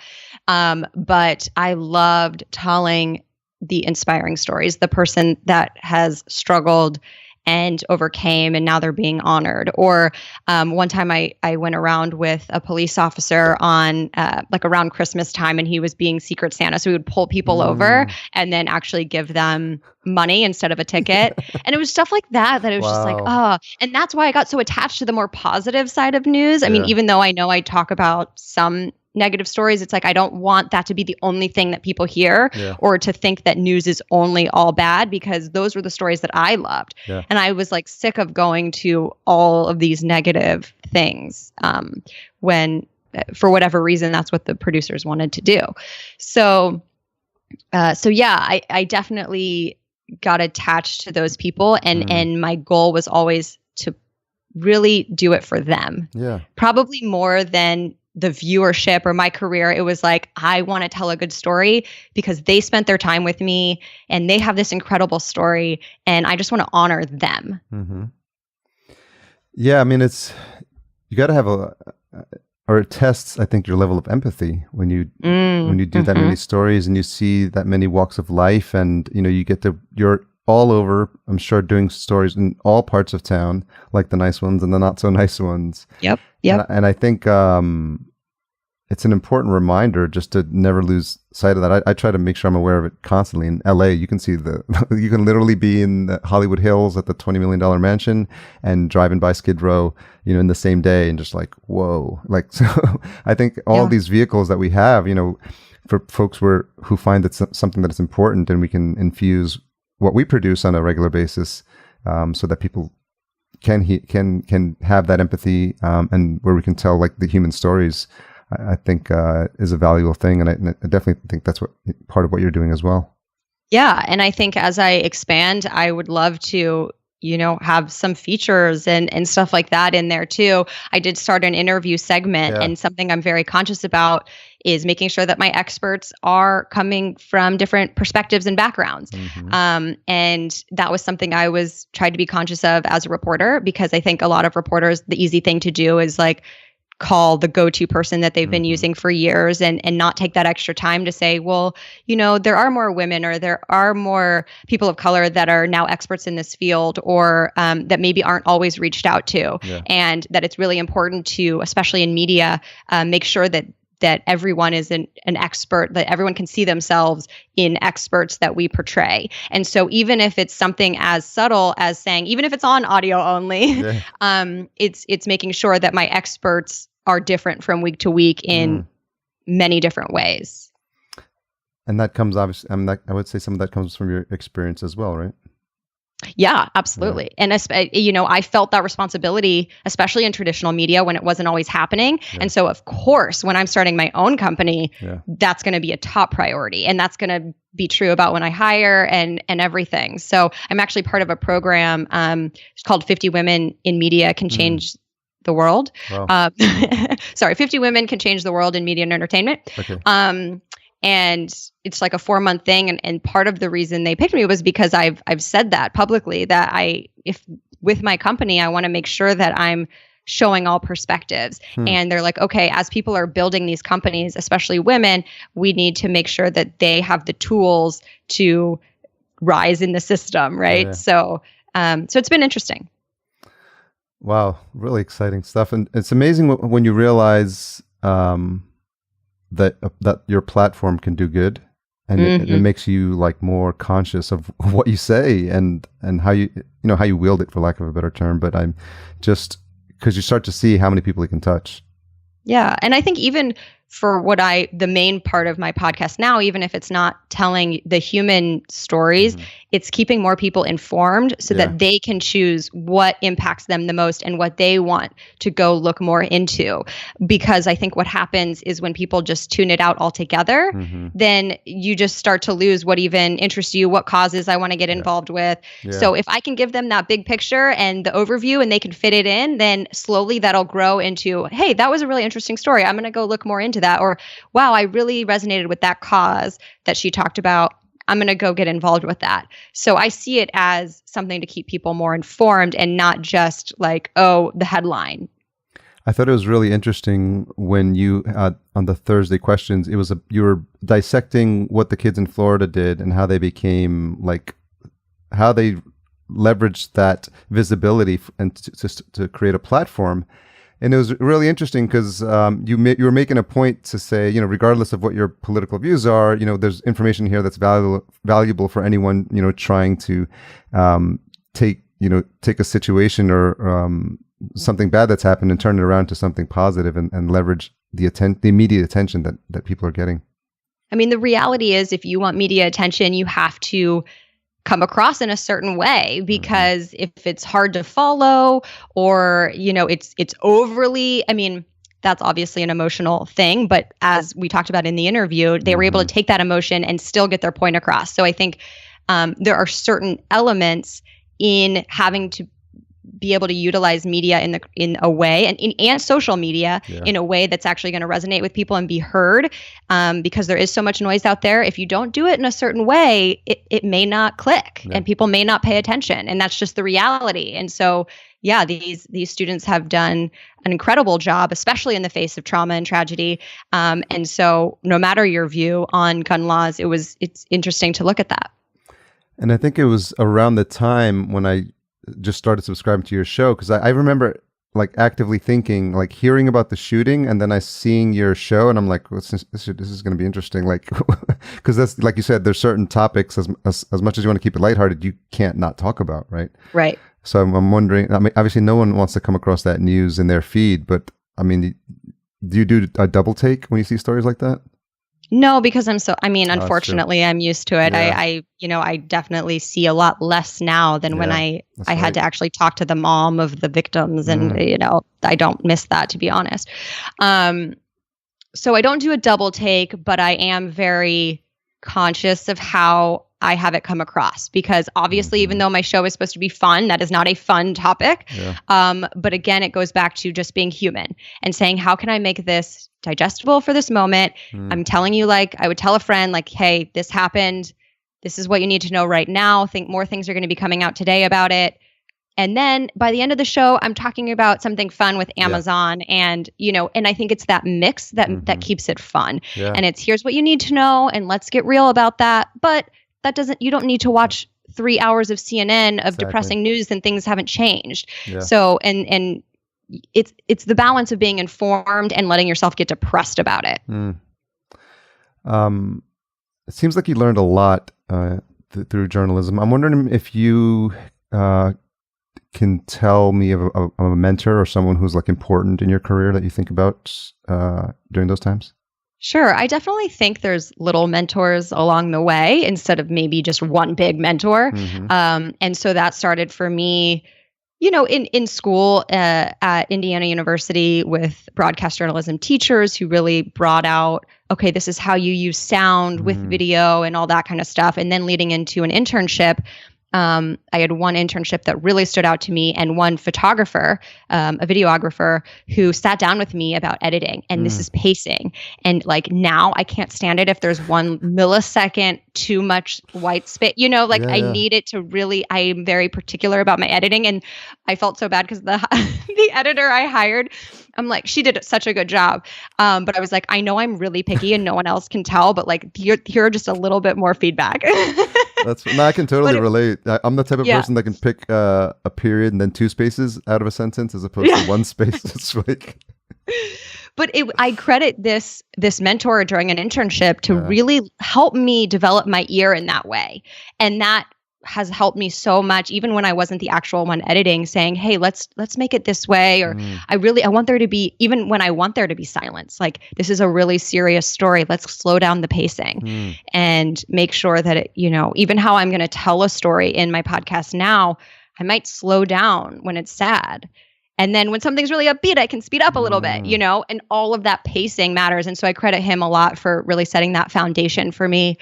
But I loved telling the inspiring stories, the person that has struggled and overcame and now they're being honored. Or one time I went around with a police officer on like around Christmas time and he was being Secret Santa. So we would pull people over and then actually give them money instead of a ticket. And it was stuff like that it was just like, Wow. oh, and that's why I got so attached to the more positive side of news. I mean, Yeah. even though I know I talk about some negative stories, it's like I don't want that to be the only thing that people hear Yeah. or to think that news is only all bad, because those were the stories that I loved. Yeah. And I was like sick of going to all of these negative things when for whatever reason that's what the producers wanted to do. So yeah, I definitely got attached to those people and my goal was always to really do it for them. Yeah. Probably more than the viewership or my career. It was like, I want to tell a good story because they spent their time with me and they have this incredible story and I just want to honor them. Mm-hmm. Yeah. I mean, you got to have or it tests, I think, your level of empathy when you do that many stories and you see that many walks of life and, you're all over, I'm sure, doing stories in all parts of town, like the nice ones and the not so nice ones. Yep. And I think it's an important reminder just to never lose sight of that. I try to make sure I'm aware of it constantly. In LA, you can see you can literally be in the Hollywood Hills at the $20 million mansion and driving by Skid Row, in the same day and just like, whoa. Like, so I think all these vehicles that we have, for folks who find that something that is important and we can infuse what we produce on a regular basis, so that people can have that empathy, and where we can tell like the human stories, I think is a valuable thing. And I definitely think that's part of what you're doing as well. Yeah. And I think as I expand, I would love to, have some features and stuff like that in there too. I did start an interview segment and something I'm very conscious about is making sure that my experts are coming from different perspectives and backgrounds. And that was something I was trying to be conscious of as a reporter, because I think a lot of reporters, the easy thing to do is like call the go-to person that they've been using for years and not take that extra time to say, well, there are more women or there are more people of color that are now experts in this field or that maybe aren't always reached out to. And that it's really important to, especially in media, make sure that everyone is an expert, that everyone can see themselves in experts that we portray. And so even if it's something as subtle as saying, even if it's on audio only, it's making sure that my experts are different from week to week in many different ways. And that comes obviously, I would say some of that comes from your experience as well, right? Yeah, absolutely. And, I felt that responsibility, especially in traditional media when it wasn't always happening. And so, of course, when I'm starting my own company, that's going to be a top priority. And that's going to be true about when I hire and everything. So I'm actually part of a program it's called 50 Women in Media Can Change the World. Wow. 50 Women Can Change the World in Media and Entertainment. Okay. And it's like a 4-month thing. And part of the reason they picked me was because I've said that publicly, that if with my company, I want to make sure that I'm showing all perspectives. And they're like, okay, as people are building these companies, especially women, we need to make sure that they have the tools to rise in the system. Right. So it's been interesting. Wow. Really exciting stuff. And it's amazing when you realize, that your platform can do good, and it makes you like more conscious of what you say and how how you wield it, for lack of a better term. But I'm just because you start to see how many people it can touch. Yeah. And I think even for the main part of my podcast now, even if it's not telling the human stories, it's keeping more people informed so that they can choose what impacts them the most and what they want to go look more into. Because I think what happens is when people just tune it out altogether, then you just start to lose what even interests you, what causes I want to get involved with. So if I can give them that big picture and the overview and they can fit it in, then slowly that'll grow into, hey, that was a really interesting story. I'm going to go look more into to that, or wow, I really resonated with that cause that she talked about. I'm going to go get involved with that. So I see it as something to keep people more informed and not just like, oh, the headline. I thought it was really interesting when you on the Thursday questions, you were dissecting what the kids in Florida did and how they became like, how they leveraged that visibility and to create a platform. And it was really interesting because you were making a point to say, regardless of what your political views are, there's information here that's valuable for anyone, trying to take a situation or something bad that's happened and turn it around to something positive and leverage the immediate attention that people are getting. I mean, the reality is if you want media attention, you have to come across in a certain way, because if it's hard to follow or, it's overly, I mean, that's obviously an emotional thing, but as we talked about in the interview, they were able to take that emotion and still get their point across. So I think there are certain elements in having to be able to utilize media in a way and social media in a way that's actually going to resonate with people and be heard, because there is so much noise out there. If you don't do it in a certain way, it may not click and people may not pay attention, and that's just the reality. And so, yeah, these students have done an incredible job, especially in the face of trauma and tragedy. And so, no matter your view on gun laws, it's interesting to look at that. And I think it was around the time when I just started subscribing to your show, because I remember like actively thinking, like hearing about the shooting, and then I seeing your show, and I'm like, this is going to be interesting, like because that's like you said, there's certain topics as much as you want to keep it lighthearted, you can't not talk about, right? Right. So I'm wondering. I mean, obviously, no one wants to come across that news in their feed, but I mean, do you do a double take when you see stories like that? No, because unfortunately, I'm used to it. Yeah. I definitely see a lot less now than when I had to actually talk to the mom of the victims, and I don't miss that, to be honest. So I don't do a double take, but I am very conscious of how I have it come across, because obviously, even though my show is supposed to be fun, that is not a fun topic. Yeah. But again, it goes back to just being human and saying, how can I make this digestible for this moment? I'm telling you, like I would tell a friend, like, hey, this happened. This is what you need to know right now. Think more things are going to be coming out today about it. And then by the end of the show, I'm talking about something fun with Amazon, and I think it's that mix that keeps it fun. Yeah. And it's, here's what you need to know, and let's get real about that. But you don't need to watch 3 hours of CNN of depressing news and things haven't changed. Yeah. So, and it's the balance of being informed and letting yourself get depressed about it. It seems like you learned a lot through journalism. I'm wondering if you can tell me of a mentor or someone who's like important in your career that you think about during those times. Sure. I definitely think there's little mentors along the way instead of maybe just one big mentor. And so that started for me, in school at Indiana University with broadcast journalism teachers who really brought out, okay, this is how you use sound with video and all that kind of stuff. And then leading into an internship, I had one internship that really stood out to me, and one photographer, a videographer, who sat down with me about editing, and this is pacing. And like now I can't stand it if there's 1 millisecond too much white space, I need it to really, I am very particular about my editing. And I felt so bad because the editor I hired, I'm like, she did such a good job. But I was like, I know I'm really picky and no one else can tell, but like, here just a little bit more feedback. I can totally relate. I'm the type of person that can pick a period and then 2 spaces out of a sentence as opposed to 1 space. It's like... But I credit this mentor during an internship to really help me develop my ear in that way. And that has helped me so much, even when I wasn't the actual one editing, saying, hey, let's make it this way. Or I want there to be, even when I want there to be silence, like this is a really serious story. Let's slow down the pacing and make sure that it, even how I'm going to tell a story in my podcast now, I might slow down when it's sad. And then when something's really upbeat, I can speed up a little bit, and all of that pacing matters. And so I credit him a lot for really setting that foundation for me.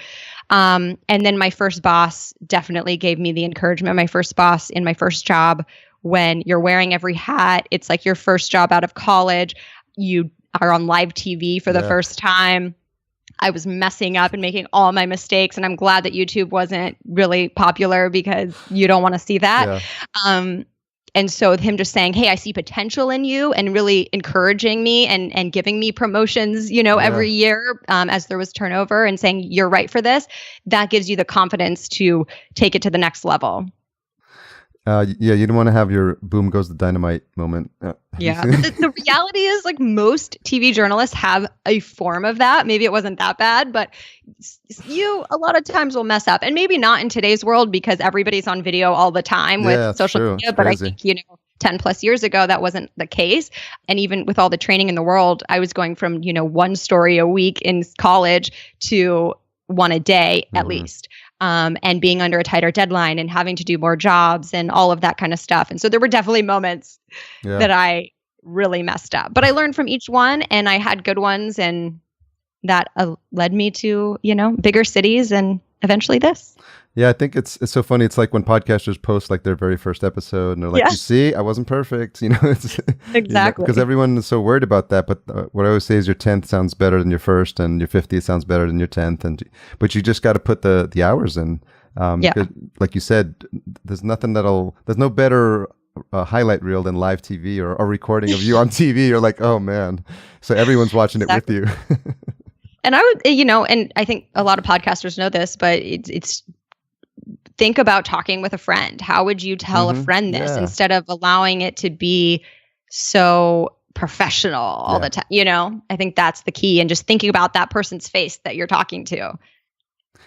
And then my first boss definitely gave me the encouragement. My first boss in my first job, when you're wearing every hat, it's like your first job out of college. are on live TV for the first time. I was messing up and making all my mistakes. And I'm glad that YouTube wasn't really popular because you don't want to see that. Yeah. And so with him just saying, hey, I see potential in you and really encouraging me and giving me promotions, every year as there was turnover and saying, you're right for this, that gives you the confidence to take it to the next level. You don't want to have your boom goes the dynamite moment. Yeah. The reality is like most TV journalists have a form of that. Maybe it wasn't that bad, but you a lot of times will mess up. And maybe not in today's world because everybody's on video all the time with social media. But I think, 10 plus years ago, that wasn't the case. And even with all the training in the world, I was going from, one story a week in college to one a day at least. And being under a tighter deadline and having to do more jobs and all of that kind of stuff. And so there were definitely moments that I really messed up, but I learned from each one and I had good ones and that led me to, bigger cities and eventually this. Yeah, I think it's so funny. It's like when podcasters post like their very first episode and they're like, you see, I wasn't perfect. It's, exactly. Because everyone is so worried about that. But what I always say is your 10th sounds better than your first and your 50th sounds better than your 10th. But you just got to put the hours in. Because, like you said, there's no better highlight reel than live TV or a recording of you on TV. You're like, oh man. So everyone's watching it with you. And I would, and I think a lot of podcasters know this, but it's think about talking with a friend. How would you tell a friend this instead of allowing it to be so professional all the time? I think that's the key. And just thinking about that person's face that you're talking to.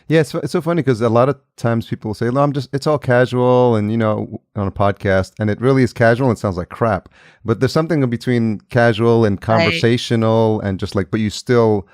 Yeah, it's so funny because a lot of times people say, "No, it's all casual," and on a podcast, and it really is casual. And it sounds like crap, but there's something in between casual and conversational, and just like, but you still.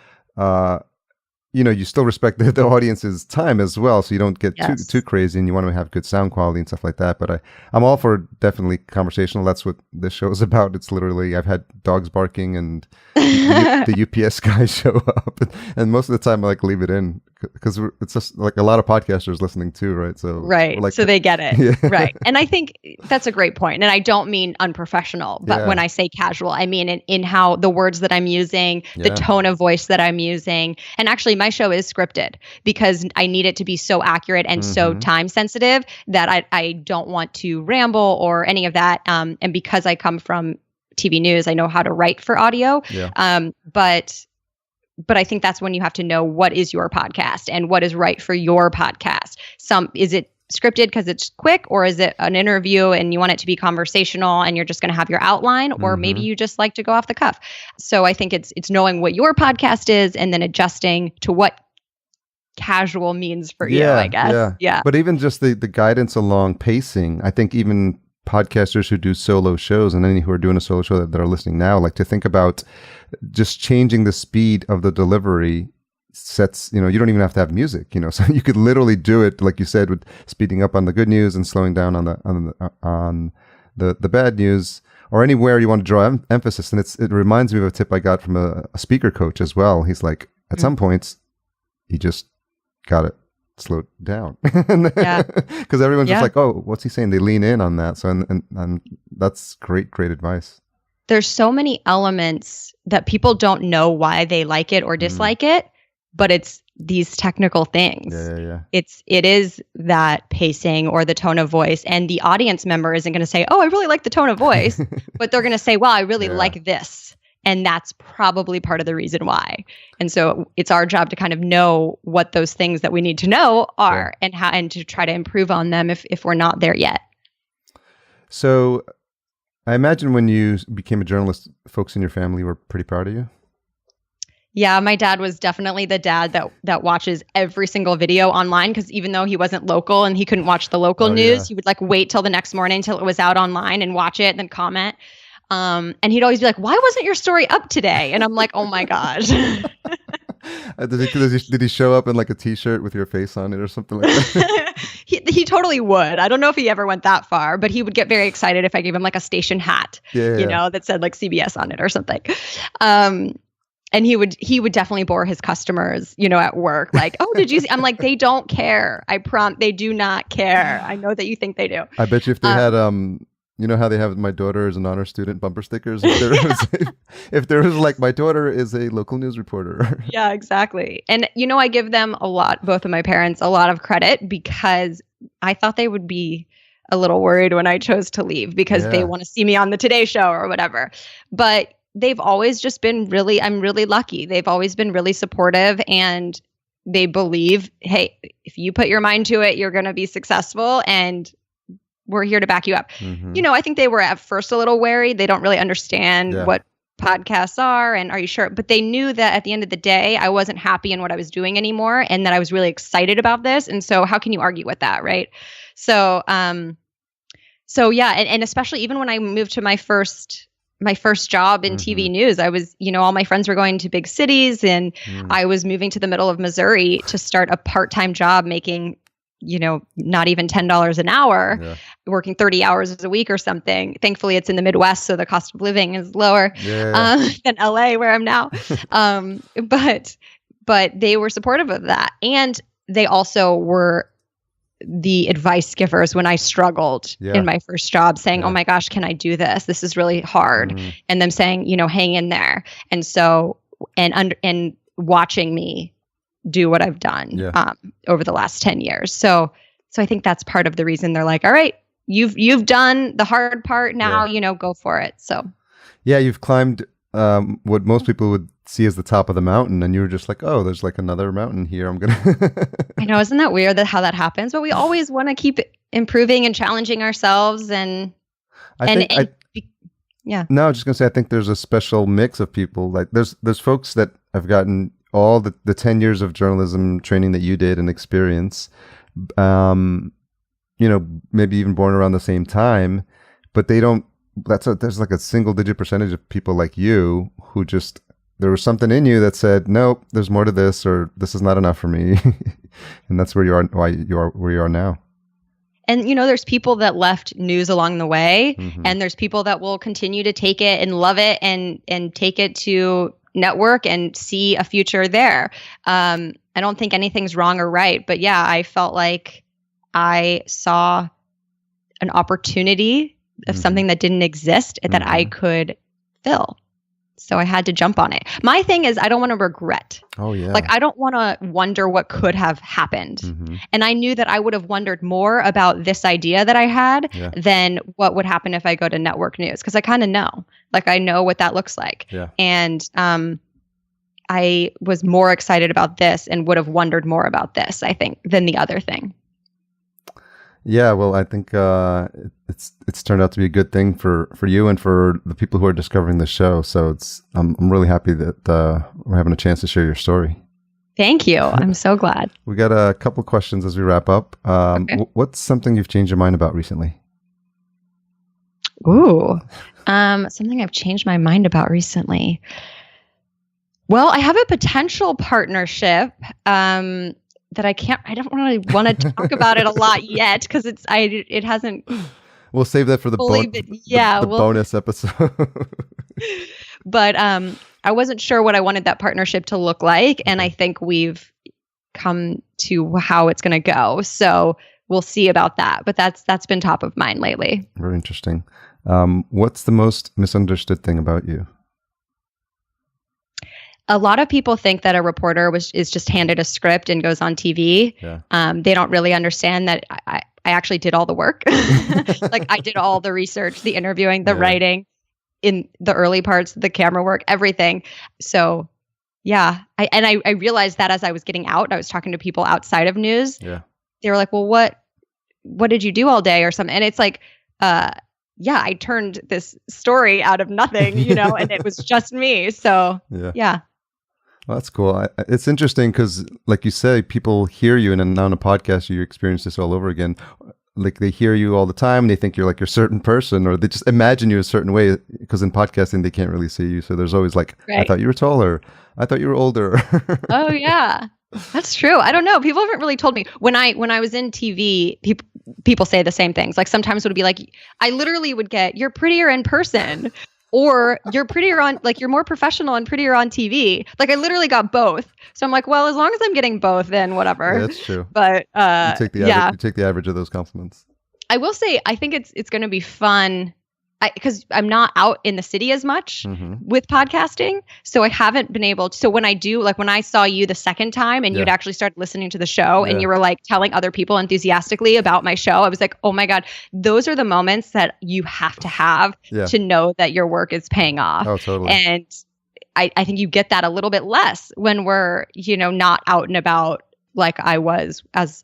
You still respect the audience's time as well, so you don't get too crazy, and you want to have good sound quality and stuff like that. But I'm all for definitely conversational. That's what this show is about. It's literally I've had dogs barking and the UPS guys show up, and most of the time I leave it in because it's just like a lot of podcasters listening too, right? So so they get it, right? And I think that's a great point. And I don't mean unprofessional, but when I say casual, I mean in how the words that I'm using, the tone of voice that I'm using, and actually my show is scripted because I need it to be so accurate and so time sensitive that I don't want to ramble or any of that. And because I come from TV news, I know how to write for audio. But I think that's when you have to know what is your podcast and what is right for your podcast. Is it scripted because it's quick, or is it an interview and you want it to be conversational and you're just going to have your outline, or maybe you just like to go off the cuff. So I think it's knowing what your podcast is and then adjusting to what casual means for you, I guess. Yeah. But even just the guidance along pacing, I think even podcasters who do solo shows and any who are doing a solo show that are listening now, like to think about just changing the speed of the delivery sets, you don't even have to have music, so you could literally do it, like you said, with speeding up on the good news and slowing down on the bad news, or anywhere you want to draw emphasis. And it reminds me of a tip I got from a speaker coach as well. He's like, at some points, you just got it slow down because everyone's just like, oh, what's he saying? They lean in on that. So and that's great advice. There's so many elements that people don't know why they like it or dislike it, but it's these technical things. It is that pacing or the tone of voice, and the audience member isn't going to say, oh, I really like the tone of voice, but they're going to say, well, I really like this. And that's probably part of the reason why. And so it's our job to kind of know what those things that we need to know are and to try to improve on them if we're not there yet. So I imagine when you became a journalist, folks in your family were pretty proud of you. Yeah, my dad was definitely the dad that watches every single video online, because even though he wasn't local and he couldn't watch the local news, he would wait till the next morning till it was out online and watch it and then comment. And he'd always be like, why wasn't your story up today? And I'm like, oh my gosh. Did he show up in a t-shirt with your face on it or something like that? He totally would. I don't know if he ever went that far, but he would get very excited if I gave him a station hat, that said CBS on it or something. And he would definitely bore his customers, at work. Oh, did you see? I'm like, they don't care. They do not care. I know that you think they do. I bet you if they had You know how they have "My daughter is an honor student" bumper stickers? If there was like, "My daughter is a local news reporter." Yeah, exactly. And I give them both of my parents, a lot of credit because I thought they would be a little worried when I chose to leave because they Yeah. want to see me on the Today Show or whatever. But they've always just been I'm really lucky. They've always been really supportive, and they believe, hey, if you put your mind to it, you're going to be successful, and we're here to back you up. Mhm. I think they were at first a little wary. They don't really understand Yeah. what podcasts are and are you sure? But they knew that at the end of the day, I wasn't happy in what I was doing anymore and that I was really excited about this. And so how can you argue with that, right? So yeah, and especially even when I moved to my first job in TV news, I was, all my friends were going to big cities, and I was moving to the middle of Missouri to start a part-time job making, not even $10 an hour, working 30 hours a week or something. Thankfully, it's in the Midwest, so the cost of living is lower than LA, where I'm now. But they were supportive of that. And they also were the advice givers when I struggled in my first job, saying, oh my gosh, can I do this? This is really hard. And them saying, hang in there. And so, and watching me do what I've done over the last 10 years. So I think that's part of the reason they're like, all right, you've done the hard part now, go for it. So yeah, you've climbed what most people would see as the top of the mountain, and you were just like, oh, there's like another mountain here. I'm gonna I know, isn't that weird how that happens? But we always want to keep improving and challenging ourselves, and No, I was just gonna say, I think there's a special mix of people. Like there's folks that have gotten all the 10 years of journalism training that you did and experience, maybe even born around the same time, but they don't, there's like a single digit percentage of people like you who just, there was something in you that said, nope, there's more to this, or this is not enough for me. And that's where you are, why you are where you are now. And, there's people that left news along the way, and there's people that will continue to take it and love it and take it to network and see a future there. I don't think anything's wrong or right, but yeah, I felt like I saw an opportunity of something that didn't exist that I could fill. So I had to jump on it. My thing is, I don't want to regret. Oh, yeah. Like, I don't want to wonder what could have happened. And I knew that I would have wondered more about this idea that I had than what would happen if I go to network news. Because I kind of know. Like, I know what that looks like. Yeah. And I was more excited about this and would have wondered more about this, I think, than the other thing. Yeah, well, I think it's turned out to be a good thing for you and for the people who are discovering the show. So I'm really happy that we're having a chance to share your story. Thank you. I'm so glad. We got a couple of questions as we wrap up. Okay. What's something you've changed your mind about recently? Ooh, something I've changed my mind about recently. Well, I have a potential partnership. That I don't really want to talk about it a lot yet because it hasn't. We'll save that for the bonus episode. But I wasn't sure what I wanted that partnership to look like, and I think we've come to how it's going to go. So we'll see about that. But that's been top of mind lately. Very interesting. What's the most misunderstood thing about you? A lot of people think that a reporter is just handed a script and goes on TV. Yeah. They don't really understand that I actually did all the work. Like, I did all the research, the interviewing, the writing, in the early parts, the camera work, everything. So yeah, I realized that as I was getting out, I was talking to people outside of news. Yeah. They were like, well, what did you do all day or something? And it's like, I turned this story out of nothing, and it was just me. So yeah. Well, that's cool. It's interesting because, like you say, people hear you, and now on a podcast, you experience this all over again. Like, they hear you all the time, and they think you're like a certain person, or they just imagine you a certain way, because in podcasting, they can't really see you. So there's always like, I thought you were taller. I thought you were older. Oh, yeah. That's true. I don't know. People haven't really told me. When I was in TV, people say the same things. Like, sometimes it would be like, I literally would get, you're prettier in person. Or you're prettier you're more professional and prettier on TV. Like, I literally got both. So I'm like, well, as long as I'm getting both, then whatever. Yeah, that's true. But you take the average of those compliments. I will say, I think it's going to be fun because I'm not out in the city as much with podcasting. So I haven't been able to. So when I do, like when I saw you the second time and you'd actually started listening to the show and you were like telling other people enthusiastically about my show, I was like, oh my God, those are the moments that you have to have to know that your work is paying off. Oh, totally. And I think you get that a little bit less when we're, not out and about like I was as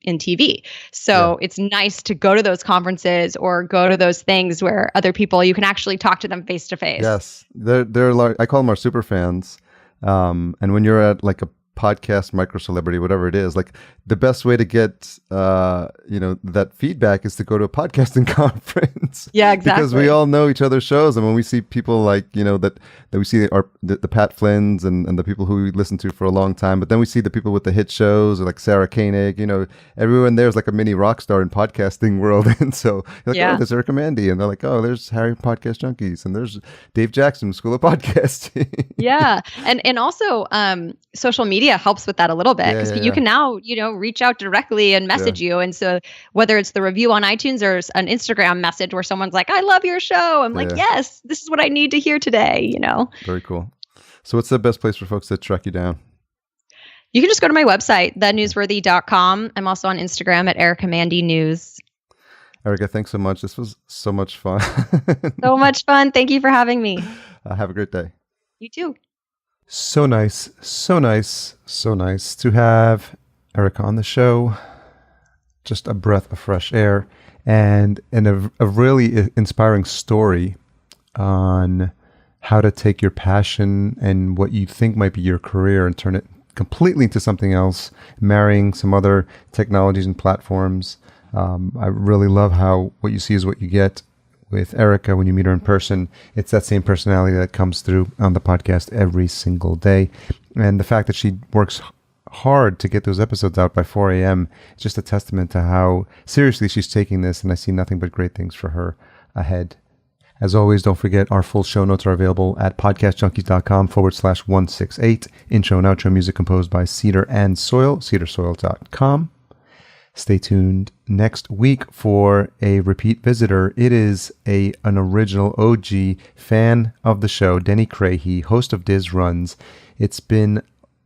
in TV. So it's nice to go to those conferences or go to those things where other people, you can actually talk to them face to face. Yes. They're like, I call them our super fans. And when you're at like a podcast micro celebrity, whatever it is, like the best way to get that feedback is to go to a podcasting conference. Yeah, exactly. Because we all know each other's shows, and when we see people like that we see the Pat Flynn's and the people who we listen to for a long time, but then we see the people with the hit shows, or like Sarah Koenig. Everyone there's like a mini rock star in podcasting world, and so you're like, oh, there's Erica Mandy, and they're like, oh, there's Harry Podcast Junkies, and there's Dave Jackson, School of Podcasting. Yeah, and also social media helps with that a little bit because you can now reach out directly and message you, and so whether it's the review on iTunes or an Instagram message where someone's like, I love your show, I'm like, yes, this is what I need to hear today. Very cool. So what's the best place for folks to track you down? You can just go to my website, thenewsworthy.com. I'm also on Instagram at Erica Mandy News. Erica, thanks so much. This was so much fun. So much fun. Thank you for having me. Have a great day. You too. So nice to have Erica on the show. Just a breath of fresh air and a really inspiring story on how to take your passion and what you think might be your career and turn it completely into something else, marrying some other technologies and platforms. I really love how what you see is what you get with Erica when you meet her in person. It's that same personality that comes through on the podcast every single day. And the fact that she works hard to get those episodes out by 4 a.m. is just a testament to how seriously she's taking this, and I see nothing but great things for her ahead. As always, don't forget our full show notes are available at podcastjunkies.com/168. Intro and outro music composed by Cedar and Soil, cedarsoil.com. Stay tuned next week for a repeat visitor. It is an original OG fan of the show, Denny Crahy, host of Diz Runs. It's been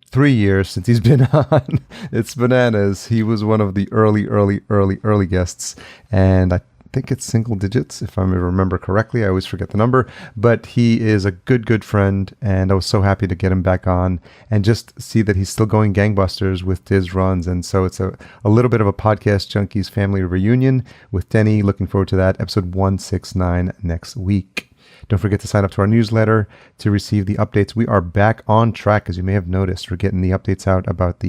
3 years since he's been on. It's bananas. He was one of the early guests, and I think it's single digits, if I remember correctly. I always forget the number, but he is a good friend, and I was so happy to get him back on and just see that he's still going gangbusters with Diz Runs. And so it's a little bit of a Podcast Junkies family reunion with Denny. Looking forward to that. Episode 169 next week. Don't forget to sign up to our newsletter to receive the updates. We are back on track, as you may have noticed. We're getting the updates out about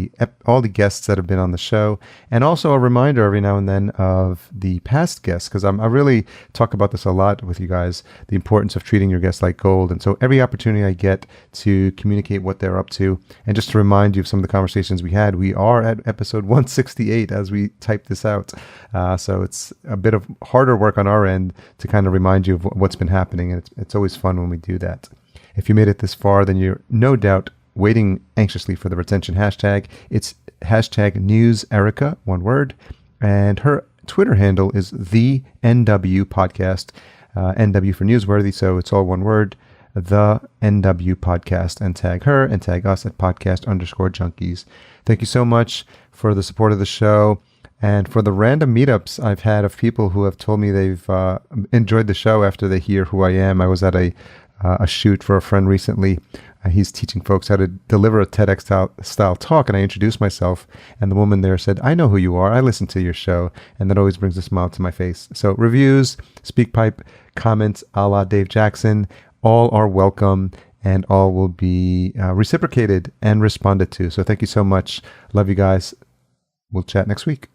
all the guests that have been on the show, and also a reminder every now and then of the past guests, because I really talk about this a lot with you guys, the importance of treating your guests like gold. And so every opportunity I get to communicate what they're up to, and just to remind you of some of the conversations we had, we are at episode 168 as we type this out. So it's a bit of harder work on our end to kind of remind you of what's been happening, and it's always fun when we do that. If you made it this far, then you're no doubt waiting anxiously for the retention hashtag. It's hashtag NewsErica, one word, and her Twitter handle is the NW Podcast, NW for Newsworthy, so it's all one word, the NW Podcast, and tag her and tag us at podcast_junkies. Thank you so much for the support of the show. And for the random meetups I've had of people who have told me they've enjoyed the show after they hear who I am. I was at a shoot for a friend recently. He's teaching folks how to deliver a TEDx style talk, and I introduced myself, and the woman there said, I know who you are. I listen to your show, and that always brings a smile to my face. So reviews, SpeakPipe, comments a la Dave Jackson, all are welcome, and all will be reciprocated and responded to. So thank you so much. Love you guys. We'll chat next week.